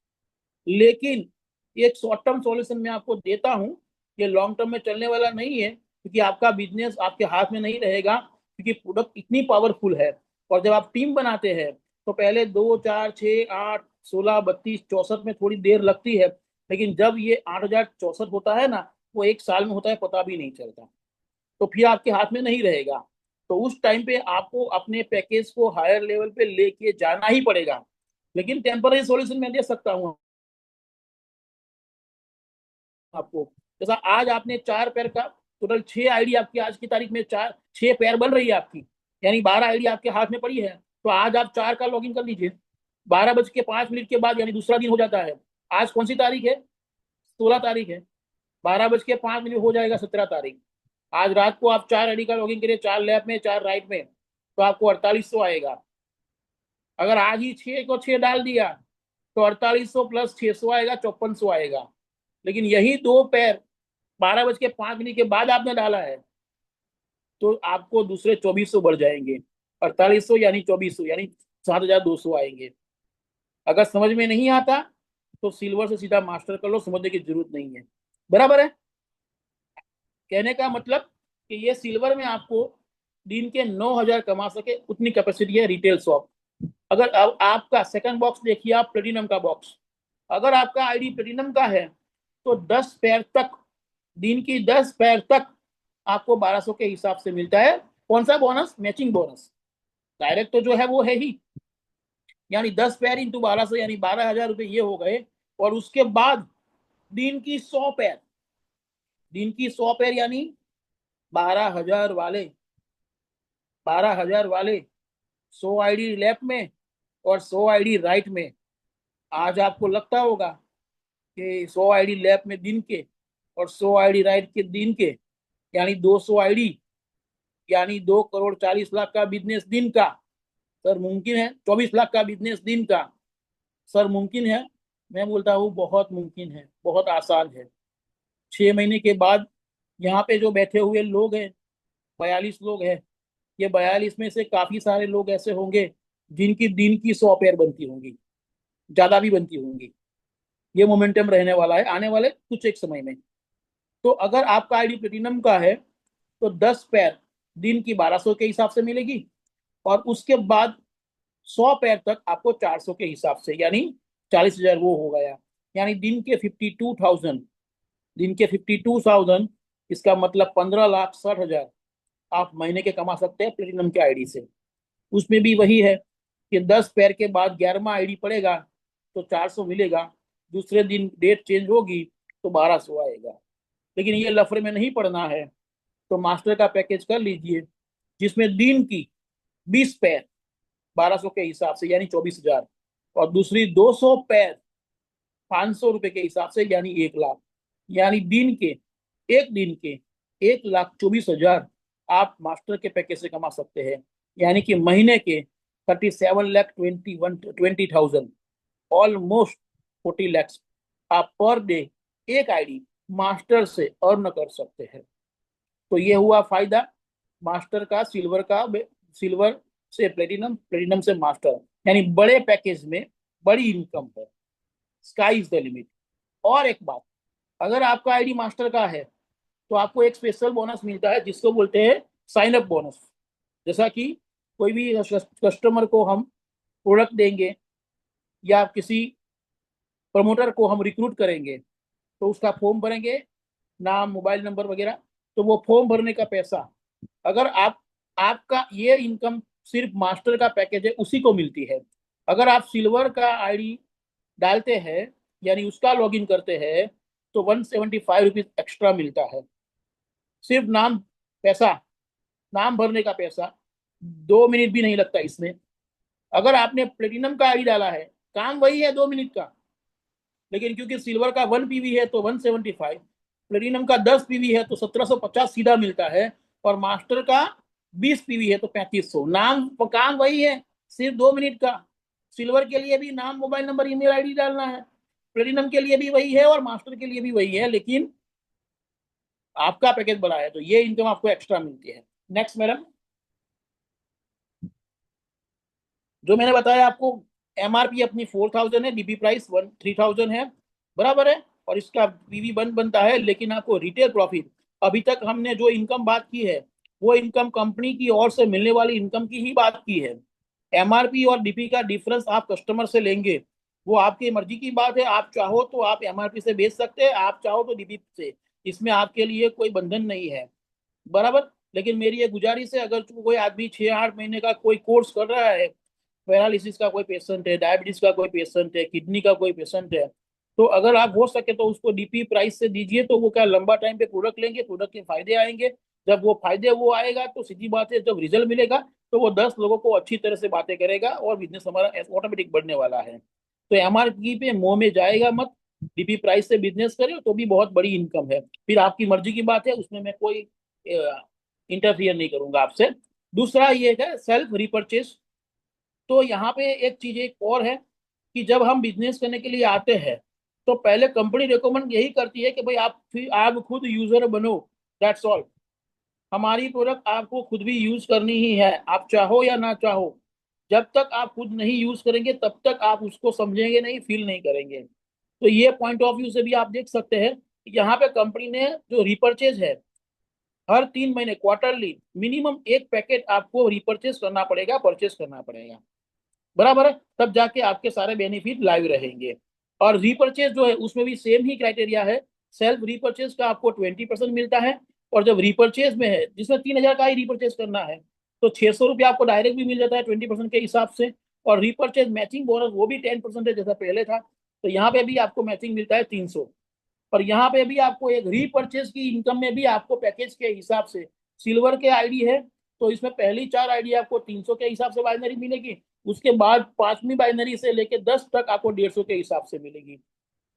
लेकिन एक शॉर्ट टर्म सॉल्यूशन मैं आपको देता हूं, ये लॉन्ग टर्म में चलने वाला नहीं है, क्योंकि आपका बिजनेस आपके हाथ में नहीं रहेगा, क्योंकि प्रोडक्ट इतनी पावरफुल है। और जब आप टीम बनाते हैं तो पहले 2 4 6 8 16 32 64 में थोड़ी देर लगती है, लेकिन जब ये 8064 होता है ना, वो एक साल में होता है, पता भी नहीं चलता। तो फिर आपके हाथ में नहीं रहेगा। तो उस टाइम पे आपको अपने पैकेज को हायर लेवल पे लेके जाना ही पड़ेगा। लेकिन टेम्पररी सॉल्यूशन मैं दे सकता हूँ आपको। जैसा आज आपने 4 पैर का टोटल 6 आईडी आपकी आज की तारीख में 6 पैर बन रही है आपकी, यानी 12 आईडी आपके हाथ में पड़ी है। तो आज आप 4 का लॉगिन कर लीजिए, 12:05 के बाद, यानी दूसरा दिन हो जाता है। आज कौन सी तारीख है? 16 तारीख है। 12:05 हो जाएगा 17 तारीख। आज रात को आप 4 आईडी का लॉगिन करिए, 4 लेफ्ट में 4 राइट में, तो आपको 4800 आएगा। अगर आज ही 6 को 6 डाल दिया तो 4800 प्लस 600 आएगा, 5400 आएगा। लेकिन यही 2 पैर 12:05 के बाद आपने डाला है, तो आपको दूसरे 2400 बढ़ जाएंगे, 4800 यानी 2400 यानी 7200 आएंगे। अगर समझ में नहीं आता तो सिल्वर से सीधा मास्टर कर लो, समझने की जरूरत नहीं है। बराबर है? कहने का मतलब कि ये सिल्वर में आपको दिन के 9000 कमा सके उतनी कैपेसिटी है रिटेल शॉप। अगर अब आपका सेकंड बॉक्स देखिए आप, प्लेटिनम का बॉक्स, अगर आपका आईडी प्लेटिनम का है तो 10 पैर तक, दिन की 10 पैर तक आपको 1200 के हिसाब से मिलता है। कौन सा बोनस? Matching bonus. डायरेक्ट तो जो है वो है ही, यानी 10 पैर इंटू 1200 यानी 12,000 रुपये ये हो गए। और उसके बाद दिन की 100 पैर, दिन की 100 पैर यानी 12,000 वाले, 12,000 वाले 100 आईडी लेफ्ट में और 100 आईडी राइट में। आज आपको लगता होगा कि 100 आईडी लेफ्ट में दिन के और 100 आईडी राइट के दिन के, यानी 200 आईडी, यानी 2,40,00,000 का बिजनेस दिन का। सर मुमकिन है? 24 लाख का बिजनेस दिन का। सर मुमकिन है? मैं बोलता हूँ बहुत मुमकिन है, बहुत आसान है। 6 महीने के बाद यहाँ पे जो बैठे हुए लोग हैं, 42 लोग हैं, ये 42 में से काफी सारे लोग ऐसे होंगे जिनकी दिन की 100 पैर बनती होंगी, ज्यादा भी बनती होंगी। ये मोमेंटम रहने वाला है आने वाले कुछ एक समय में। तो अगर आपका आईडी प्लेटिनम का है तो 10 पैर दिन की 1200 के हिसाब से मिलेगी, और उसके बाद 100 पैर तक आपको 400 के हिसाब से, यानी 40,000 वो हो गया। यानी दिन के 52,000, इसका मतलब 15,60,000 आप महीने के कमा सकते हैं प्लेटिनम के आईडी से। उसमें भी वही है कि 10 पैर के बाद 11वां आईडी पड़ेगा तो 400 मिलेगा, दूसरे दिन डेट चेंज होगी तो 1200 आएगा। लेकिन ये लफड़े में नहीं पड़ना है तो मास्टर का पैकेज कर लीजिए, जिसमें दिन की 20 पैर 1200 के हिसाब से यानी 24,000, और दूसरी 200 पैर 500 रुपए के हिसाब से यानी 1 लाख। यानी एक दिन के 1,24,000 आप मास्टर के पैकेज से कमा सकते हैं, यानी कि महीने के 37,20,000, ऑलमोस्ट 40 लाख आप पर डे एक आईडी मास्टर से अर्न कर सकते हैं। तो ये हुआ फायदा मास्टर का, सिल्वर से प्लेटिनम, प्लेटिनम से मास्टर, यानी बड़े पैकेज में बड़ी इनकम है। Sky is the limit. और एक बात, अगर आपका आईडी मास्टर का है तो आपको एक स्पेशल बोनस मिलता है जिसको बोलते हैं साइन अप बोनस। जैसा कि कोई भी कस्टमर को हम प्रोडक्ट देंगे या किसी प्रमोटर को हम रिक्रूट करेंगे तो उसका फॉर्म भरेंगे, नाम मोबाइल नंबर वगैरह, तो वो फॉर्म भरने का पैसा, अगर आपका ये इनकम सिर्फ मास्टर का पैकेज है उसी को मिलती है। अगर आप सिल्वर का आईडी डालते हैं यानी उसका लॉगिन करते हैं तो 175 रुपीज एक्स्ट्रा मिलता है। सिर्फ पैसा, नाम भरने का पैसा, 2 मिनट भी नहीं लगता इसमें। अगर आपने प्लेटिनम का आईडी डाला है, काम वही है 2 मिनट का, लेकिन क्योंकि सिल्वर का 1 PV है तो 175, प्लेटिनम का 10 PV है तो 1750 सीधा मिलता है, और मास्टर का 20 PV है तो 3500। काम वही है, सिर्फ 2 मिनट का। सिल्वर के लिए भी नाम, मोबाइल नंबर, ईमेल आईडी डालना है, प्लेटिनम के लिए भी वही है और मास्टर के लिए भी वही है, लेकिन आपका पैकेज बड़ा है तो ये इनकम आपको एक्स्ट्रा मिलती है। नेक्स्ट मैडम, जो मैंने बताया आपको, एमआरपी अपनी 4,000 है, डीपी प्राइस 3,000 है, बराबर है, और इसका पीवी 1 बनता है। लेकिन आपको रिटेल प्रॉफिट, अभी तक हमने जो इनकम बात की है वो इनकम कंपनी की ओर से मिलने वाली इनकम की ही बात की है। एमआरपी और डीपी का डिफरेंस आप कस्टमर से लेंगे, वो आपकी मर्जी की बात है। आप चाहो तो आप एमआरपी से बेच सकते हैं, आप चाहो तो डीपी से, इसमें आपके लिए कोई बंधन नहीं है, बराबर। लेकिन मेरी ये गुजारिश है, अगर कोई आदमी 6-8 महीने का कोई कोर्स कर रहा है, पैरालिसिस का कोई पेशेंट है, डायबिटीज का कोई पेशेंट है, किडनी का कोई पेशेंट है, तो अगर आप हो सके तो उसको डीपी प्राइस से दीजिए, तो वो क्या लंबा टाइम पे प्रोडक्ट लेंगे, प्रोडक्ट के फायदे आएंगे। जब वो फायदे वो आएगा तो सीधी बात है, जब रिजल्ट मिलेगा तो वो 10 लोगों को अच्छी तरह से बातें करेगा और बिजनेस हमारा ऑटोमेटिक बढ़ने वाला है। तो एमआरपी पे मुंह में जाएगा मत, डीपी प्राइस से बिजनेस करे तो भी बहुत बड़ी इनकम है। फिर आपकी मर्जी की बात है, उसमें मैं कोई इंटरफियर नहीं करूंगा आपसे। दूसरा ये है सेल्फ रिपर्चेस। तो यहाँ पे एक चीज एक और है कि जब हम बिजनेस करने के लिए आते हैं तो पहले कंपनी रिकमेंड यही करती है कि भाई आप खुद यूजर बनो, दैट्स ऑल। हमारी प्रोडक्ट आपको खुद भी यूज करनी ही है, आप चाहो या ना चाहो। जब तक आप खुद नहीं यूज करेंगे तब तक आप उसको समझेंगे नहीं, फील नहीं करेंगे। तो ये पॉइंट ऑफ व्यू से भी आप देख सकते हैं कि यहाँ पे कंपनी ने जो रिपर्चेज है, हर 3 महीने क्वार्टरली मिनिमम एक पैकेट आपको रिपर्चेज करना पड़ेगा, परचेज करना पड़ेगा, बराबर है। तब जाके आपके सारे बेनिफिट लाइव रहेंगे। और रीपर्चेज जो है उसमें भी सेम ही क्राइटेरिया है। सेल्फ रीपर्चेज का आपको 20% मिलता है, और जब रीपर्चेज में है जिसमें 3,000 का ही रीपर्चेज करना है तो 600 रुपया आपको डायरेक्ट भी मिल जाता है 20% के हिसाब से। और रीपर्चेज मैचिंग बोनस वो भी 10% है जैसा पहले था, तो यहाँ पे भी आपको मैचिंग मिलता है 300। और यहाँ पे भी आपको एक रीपर्चेज की इनकम में भी आपको पैकेज के हिसाब से, सिल्वर के आईडी है तो इसमें पहली 4 आईडी आपको 300 के हिसाब से बाइनरी मिलेगी, उसके बाद 5वीं बाइनरी से लेके 10 तक आपको 150 के हिसाब से मिलेगी।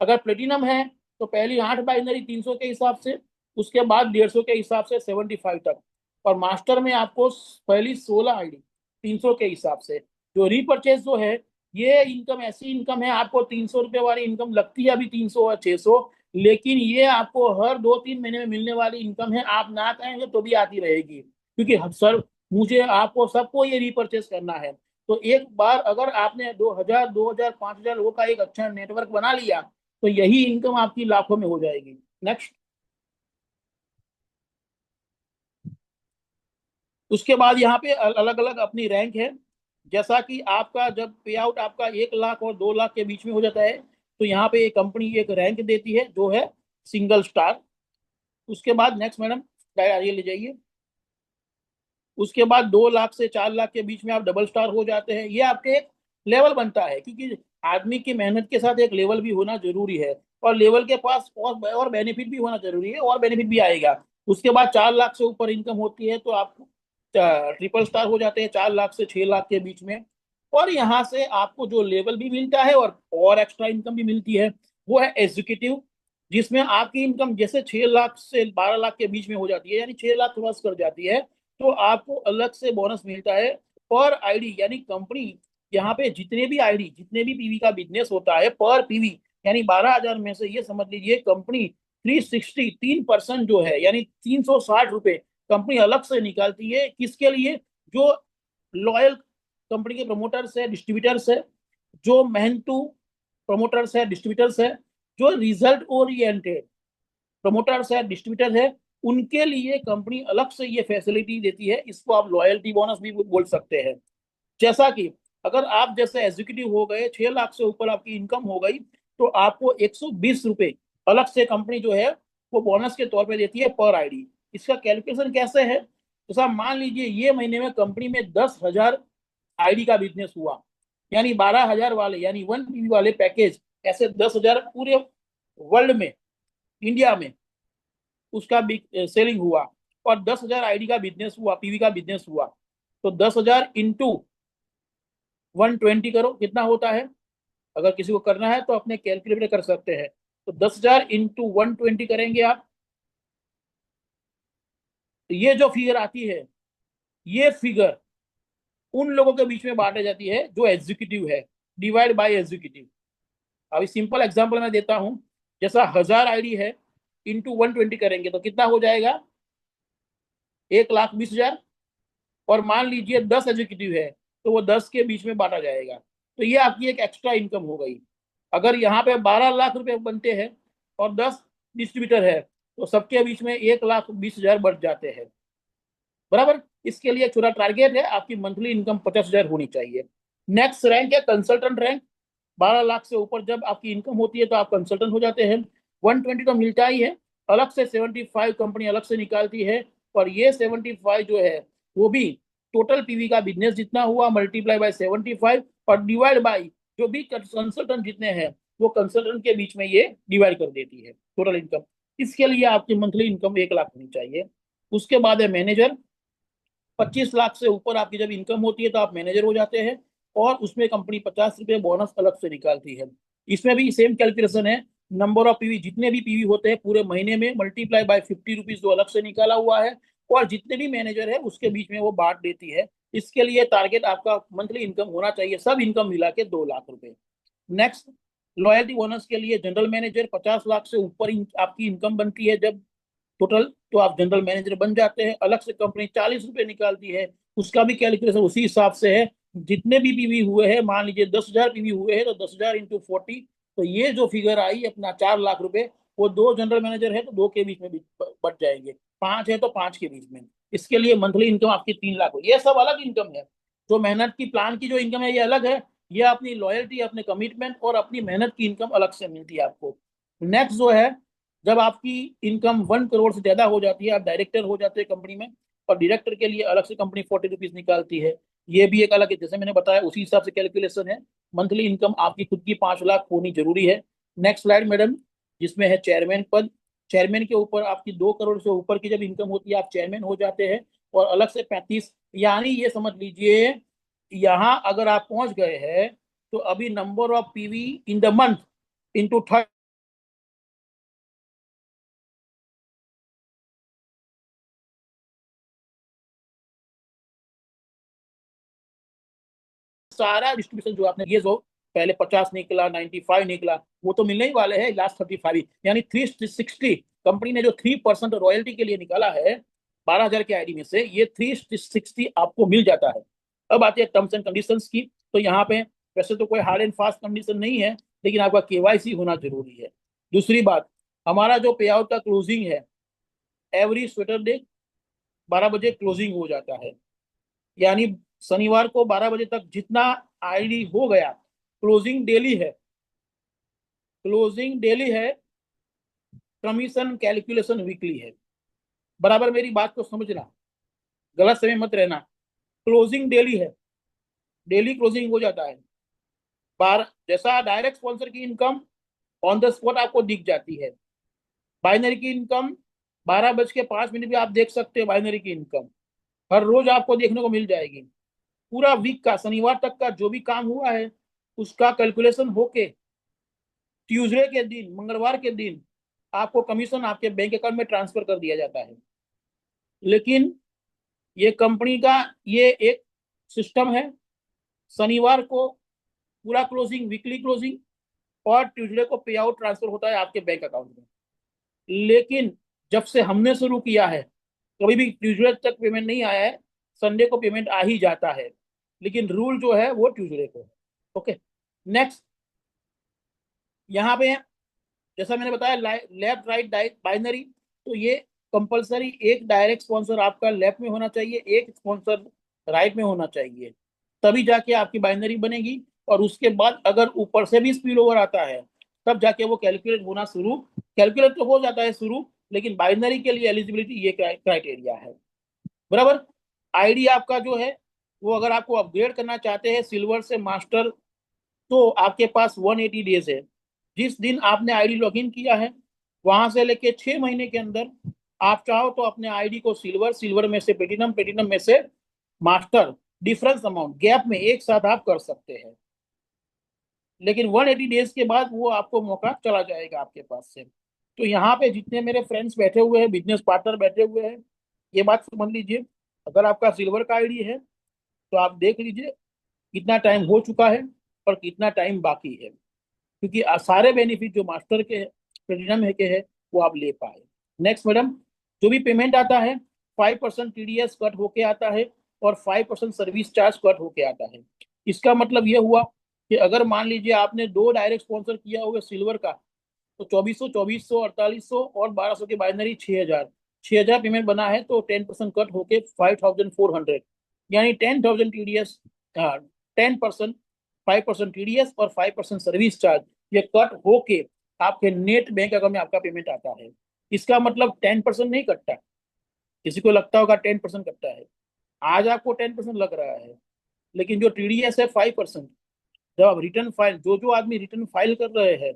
अगर प्लेटिनम है तो पहली 8 बाइनरी 300 के हिसाब से, उसके बाद 150 के हिसाब से 75 तक। और मास्टर में आपको पहली 16 आईडी 300 के हिसाब से। जो रीपरचेज जो है, ये इनकम ऐसी इनकम है, आपको 300 रुपये वाली इनकम लगती है अभी 300 और 600, लेकिन ये आपको हर 2-3 महीने में मिलने वाली इनकम है। आप ना कहेंगे तो भी आती रहेगी, क्योंकि सर मुझे आपको सबको ये रीपरचेज करना है। तो एक बार अगर आपने 2,000, 2,000, 5,000 लोगों का एक अच्छा नेटवर्क बना लिया तो यही इनकम आपकी लाखों में हो जाएगी। नेक्स्ट, उसके बाद यहाँ पे अलग अलग अपनी रैंक है। जैसा कि आपका जब पे आउट आपका 1 लाख और 2 लाख के बीच में हो जाता है तो यहाँ पे एक कंपनी एक रैंक देती है जो है सिंगल स्टार। उसके बाद नेक्स्ट मैडम, आगे ले जाइए। उसके बाद 2 लाख से 4 लाख के बीच में आप डबल स्टार हो जाते हैं। ये आपके एक लेवल बनता है, क्योंकि आदमी की मेहनत के साथ एक लेवल भी होना जरूरी है, और लेवल के पास और बेनिफिट भी होना जरूरी है, और बेनिफिट भी आएगा। उसके बाद 4 लाख से ऊपर इनकम होती है तो आप ट्रिपल स्टार हो जाते हैं 4 लाख से 6 लाख के बीच में। और यहाँ से आपको जो लेवल भी मिलता है और एक्स्ट्रा इनकम भी मिलती है, वो है एग्जीक्यूटिव, जिसमें आपकी इनकम जैसे 6 लाख से 12 लाख के बीच में हो जाती है, यानी 6 लाख क्रॉस कर जाती है, तो आपको अलग से बोनस मिलता है पर आईडी। यानी कंपनी यहाँ पे जितने भी आईडी, जितने भी पीवी का बिजनेस होता है पर पीवी, यानी 12,000 में से ये समझ लीजिए कंपनी 3% जो है, यानी 360 रुपए कंपनी अलग से निकालती है। किसके लिए? जो लॉयल कंपनी के प्रमोटर्स है, डिस्ट्रीब्यूटर्स है, जो मेहनतू प्रमोटर्स है, डिस्ट्रीब्यूटर्स है, जो रिजल्ट ओरिएंटेड प्रमोटर्स है, डिस्ट्रीब्यूटर है, उनके लिए कंपनी अलग से ये फैसिलिटी देती है। इसको आप लॉयल्टी बोनस भी बोल सकते हैं। जैसा कि अगर आप जैसे एग्जीक्यूटिव हो गए, 6 लाख से ऊपर आपकी इनकम हो गई, तो आपको 120 रुपए अलग से कंपनी जो है वो बोनस के तौर पे देती है पर आईडी। इसका कैलकुलेशन कैसे है? तो साहब मान लीजिए ये महीने में कंपनी में 10,000 आईडी का बिजनेस हुआ, यानी 12,000 वाले, यानी 1 पीवी वाले पैकेज, ऐसे 10,000 पूरे वर्ल्ड में, इंडिया में उसका सेलिंग हुआ, और 10,000 आईडी का बिजनेस हुआ, पीवी का बिजनेस हुआ, तो 10,000 इंटू 120 करो, कितना होता है? अगर किसी को करना है तो अपने कैलकुलेटर कर सकते हैं। तो 10,000 इंटू 120 करेंगे आप, तो ये जो फिगर आती है, ये फिगर उन लोगों के बीच में बांटी जाती है जो एग्जीक्यूटिव है, डिवाइड बाय एग्जीक्यूटिव। अभी सिंपल एग्जांपल मैं देता हूं, जैसा 1000 आईडी है, इंटू 120 करेंगे तो कितना हो जाएगा, 1,20,000। और मान लीजिए 10 एग्जीक्यूटिव है, तो वो 10 के बीच में बांटा जाएगा। तो ये आपकी एक एक्स्ट्रा इनकम हो गई। अगर यहाँ पे 12 लाख रुपए बनते हैं और 10 डिस्ट्रीब्यूटर है, तो सबके बीच में 1,20,000 बढ़ जाते हैं, बराबर। इसके लिए छोटा टारगेट है, आपकी मंथली इनकम 50,000 होनी चाहिए। नेक्स्ट रैंक है कंसल्टेंट रैंक। 12 लाख से ऊपर जब आपकी इनकम होती है तो आप कंसल्टेंट हो जाते हैं। 120 तो मिलता ही है, अलग से 75 कंपनी अलग से निकालती है। और ये 75 जो है वो भी टोटल पीवी का बिजनेस जितना हुआ मल्टीप्लाई बाय 75 और डिवाइड बाय जो भी कंसल्टेंट जितने हैं वो कंसल्टेंट के बीच में ये डिवाइड कर देती है टोटल इनकम। इसके लिए आपकी मंथली इनकम 1 लाख होनी चाहिए। उसके बाद है मैनेजर। 25 लाख से ऊपर आपकी जब इनकम होती है तो आप मैनेजर हो जाते हैं, और उसमें कंपनी 50 रुपये बोनस अलग से निकालती है। इसमें भी सेम कैलकुलेशन है, नंबर ऑफ पीवी, जितने भी पीवी होते हैं पूरे महीने में मल्टीप्लाई बाय 50 रुपीज जो अलग से निकाला हुआ है, और जितने भी मैनेजर है उसके बीच में वो बांट देती है। इसके लिए टारगेट आपका मंथली इनकम होना चाहिए, सब इनकम मिला के 2 लाख रुपए। नेक्स्ट, लॉयल्टी बोनस के लिए जनरल मैनेजर 50 लाख से ऊपर आपकी इनकम बनती है जब टोटल, तो आप जनरल मैनेजर बन जाते हैं। अलग से कंपनी 40 रुपए निकालती है, उसका भी कैलकुलेशन उसी हिसाब से है। जितने भी पीवी हुए हैं, मान लीजिए 10,000 पीवी हुए हैं तो 10,000 इंटू 40, तो ये जो फिगर आई अपना 4 लाख रुपए, वो दो जनरल मैनेजर है तो दो के बीच में भी बच जाएंगे, पांच है तो पांच के बीच में। इसके लिए मंथली इनकम आपकी 3 लाख हो। ये सब अलग इनकम है। जो मेहनत की प्लान की जो इनकम है ये अलग है। ये अपनी लॉयल्टी, अपने कमिटमेंट और अपनी मेहनत की इनकम अलग से मिलती है आपको। नेक्स्ट जो है, जब आपकी इनकम 1 करोड़ से ज्यादा हो जाती है, आप डायरेक्टर हो जाते हैं कंपनी में, और डायरेक्टर के लिए अलग से कंपनी 40 रुपीज निकालती है। ये भी एक अलग है, जैसे मैंने बताया उसी हिसाब से कैलकुलेशन है। मंथली इनकम आपकी खुद की 5 लाख होनी जरूरी है। नेक्स्ट स्लाइड मैडम, जिसमें है चेयरमैन पद। चेयरमैन के ऊपर आपकी 2 करोड़ से ऊपर की जब इनकम होती है आप चेयरमैन हो जाते हैं, और अलग से 35, यानी ये समझ लीजिए यहाँ अगर आप पहुंच गए हैं तो अभी number of PV in the month into सारा डिस्ट्रीब्यूशन जो आपने, ये जो पहले 50 निकला, 95 निकला, वो तो मिलने ही वाले हैं लास्ट 35, यानी 360। कंपनी ने जो 3% रॉयल्टी के लिए निकाला है 12,000 के आईडी में से, ये 360 आपको मिल जाता है। अब आती है टर्म्स एंड कंडीशंस की। तो यहाँ पे वैसे तो कोई हार्ड एंड फास्ट कंडीशन नहीं है, लेकिन आपका केवाईसी होना जरूरी है। दूसरी बात, हमारा जो पे आउट का क्लोजिंग है, एवरी सैटरडे 12 बजे क्लोजिंग हो जाता है। यानी शनिवार को 12 बजे तक जितना आईडी हो गया, क्लोजिंग डेली है, क्लोजिंग डेली है। कमीशन कैलकुलेशन वीकली है। बराबर मेरी बात को समझना, गलत समय मत रहना। क्लोजिंग डेली है, डेली क्लोजिंग हो जाता है। बार जैसा डायरेक्ट स्पॉन्सर की इनकम ऑन द स्पॉट आपको दिख जाती है, बाइनरी की इनकम 12:05 भी आप देख सकते हैं। बाइनरी की इनकम हर रोज आपको देखने को मिल जाएगी। पूरा वीक का शनिवार तक का जो भी काम हुआ है उसका कैलकुलेशन होके ट्यूसडे के दिन, मंगलवार के दिन आपको कमीशन आपके बैंक अकाउंट में ट्रांसफर कर दिया जाता है। लेकिन ये कंपनी का ये एक सिस्टम है, शनिवार को पूरा क्लोजिंग, वीकली क्लोजिंग, और ट्यूसडे को पे आउट ट्रांसफर होता है आपके बैंक अकाउंट में। लेकिन जब से हमने शुरू किया है कभी भी ट्यूसडे तक पेमेंट नहीं आया है, संडे को पेमेंट आ ही जाता है, लेकिन रूल जो है वो ट्यूसडे को है। ओके। नेक्स्ट, यहाँ पे जैसा मैंने बताया लेफ्ट राइट बाइनरी, तो ये कंपलसरी एक डायरेक्ट स्पॉन्सर आपका लेफ्ट में होना चाहिए, एक स्पॉन्सर राइट में होना चाहिए, तभी जाके आपकी बाइनरी बनेगी। और उसके बाद अगर ऊपर से भी स्पिल ओवर आता है तब जाके वो कैलकुलेट होना शुरू, कैलकुलेट तो हो जाता है शुरू, लेकिन बाइनरी के लिए एलिजिबिलिटी ये क्राइटेरिया है, बराबर। आईडी आपका जो है वो अगर आपको अपग्रेड करना चाहते हैं सिल्वर से मास्टर, तो आपके पास 180 डेज है। जिस दिन आपने आईडी लॉगिन किया है वहां से लेके 6 महीने के अंदर आप चाहो तो अपने आईडी को सिल्वर, सिल्वर में से प्लेटिनम, प्लेटिनम में से मास्टर, डिफरेंस अमाउंट गैप में एक साथ आप कर सकते हैं। लेकिन 180 डेज के बाद वो आपको मौका चला जाएगा आपके पास से। तो यहाँ पे जितने मेरे फ्रेंड्स बैठे हुए हैं, बिजनेस पार्टनर बैठे हुए हैं, ये बात समझ लीजिए, अगर आपका सिल्वर का आईडी है तो आप देख लीजिए कितना टाइम हो चुका है और कितना टाइम बाकी है, क्योंकि सारे बेनिफिट जो मास्टर के प्लेटिनम है के है वो आप ले पाए। नेक्स्ट मैडम, जो भी पेमेंट आता है 5% टीडीएस कट होके आता है और 5% सर्विस चार्ज कट होके आता है। इसका मतलब ये हुआ कि अगर मान लीजिए आपने 2 डायरेक्ट स्पॉन्सर किया होगा सिल्वर का, तो 2400, 2400, 4800 और 1200 के बाइनरी 6000, 6000 पेमेंट बना है तो 10% कट होके 5400, यानी 10,000 टीडीएस, 10%, 5% टीडीएस और 5% सर्विस चार्ज, ये कट होके आपके नेट बैंक अकाउंट में आपका पेमेंट आता है। इसका मतलब 10% नहीं कटता, किसी को लगता होगा 10% कटता है, आज आपको 10% लग रहा है, लेकिन जो टीडीएस है 5%। जब आप रिटर्न फाइल, जो जो आदमी रिटर्न फाइल कर रहे हैं,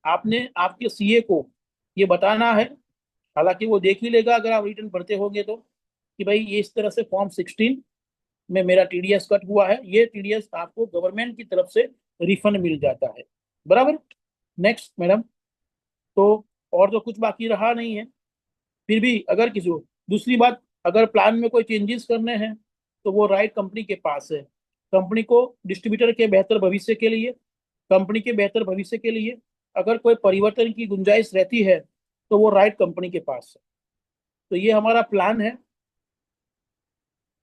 आपने आपके सीए को ये बताना है, हालांकि वो देख ही लेगा अगर आप रिटर्न भरते होंगे तो, कि भाई ये इस तरह से फॉर्म 16 में मेरा टीडीएस कट हुआ है, ये टीडीएस आपको गवर्नमेंट की तरफ से रिफंड मिल जाता है। बराबर। नेक्स्ट मैडम, तो और तो कुछ बाकी रहा नहीं है। फिर भी अगर किसी को, दूसरी बात, अगर प्लान में कोई चेंजेस करने हैं तो वो राइट कंपनी के पास है। कंपनी को डिस्ट्रीब्यूटर के बेहतर भविष्य के लिए, कंपनी के बेहतर भविष्य के लिए अगर कोई परिवर्तन की गुंजाइश रहती है तो वो राइट कंपनी के पास है। तो ये हमारा प्लान है।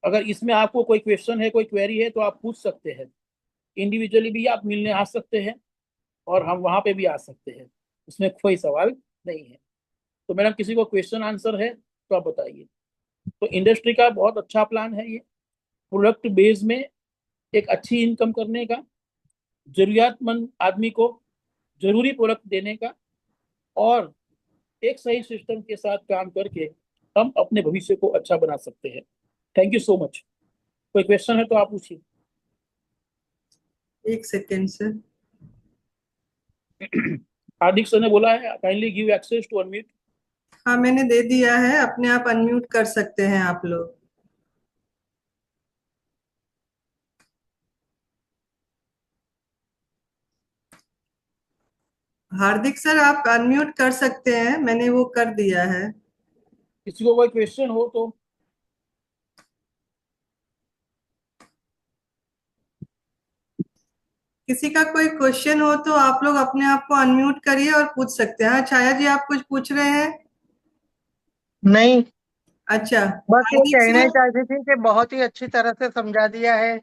अगर इसमें आपको कोई क्वेश्चन है, कोई क्वेरी है तो आप पूछ सकते हैं, इंडिविजुअली भी आप मिलने आ सकते हैं और हम वहां पे भी आ सकते हैं, उसमें कोई सवाल नहीं है। तो मैडम किसी को क्वेश्चन आंसर है तो आप बताइए। तो इंडस्ट्री का बहुत अच्छा प्लान है ये, प्रोडक्ट बेस में एक अच्छी इनकम करने का, जरूरियातमंद आदमी को जरूरी प्रोडक्ट देने का, और एक सही सिस्टम के साथ काम करके हम अपने भविष्य को अच्छा बना सकते हैं। Thank you so much. कोई क्वेश्चन है तो आप पूछिए। एक सेकेंड सर। हार्दिक सर ने बोला है kindly give access to unmute. हाँ मैंने दे दिया है, अपने आप अनम्यूट कर सकते हैं आप लोग। हार्दिक सर आप अनम्यूट कर सकते हैं, मैंने वो कर दिया है। किसी को कोई क्वेश्चन हो तो। किसी का कोई क्वेश्चन हो तो आप लोग अपने आप को अनम्यूट करिए और पूछ सकते हैं। हाँ, छाया जी आप कुछ पूछ रहे हैं? नहीं, अच्छा। बस ये हार्दिक कहना सर। चाहती थी कि बहुत ही अच्छी तरह से समझा दिया है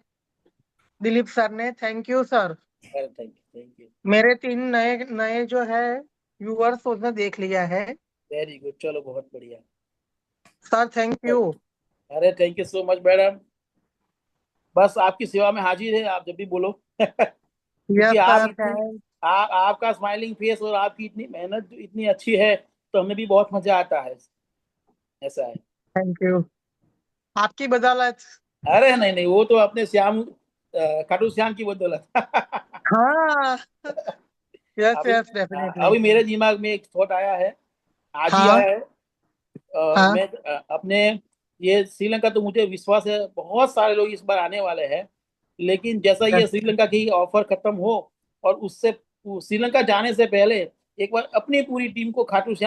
दिलीप सर ने। Thank you sir. Thank you, thank you. मेरे 3 नए नए जो है व्यूअर्स उसने देख लिया है। वेरी गुड, चलो बहुत बढ़िया। Sir thank you. अरे thank you so much madam, बस आपकी सेवा में हाजिर है, आप जब भी बोलो। क्योंकि यस आप सर इतनी, थैंक। आपका स्माइलिंग फेस और आपकी इतनी मेहनत जो इतनी अच्छी है, तो हमें भी बहुत मजा आता है। ऐसा है। थैंक यू आपकी बदौलत। अरे नहीं नहीं, वो तो अपने श्याम, खाटू श्याम की बदौलत। हाँ, यस अभी यस डेफिनेटली। अभी मेरे दिमाग में एक थॉट आया है, आज ही हाँ आया है। हाँ। मैं अपने, ये श्रीलंका तो मुझे विश्वास है बहुत सारे लोग इस बार आने वाले हैं, लेकिन जैसा ये श्रीलंका की ऑफर खत्म हो और उससे श्रीलंका जाने से पहले एक बार अपनी पूरी टीम को खाटू श्याम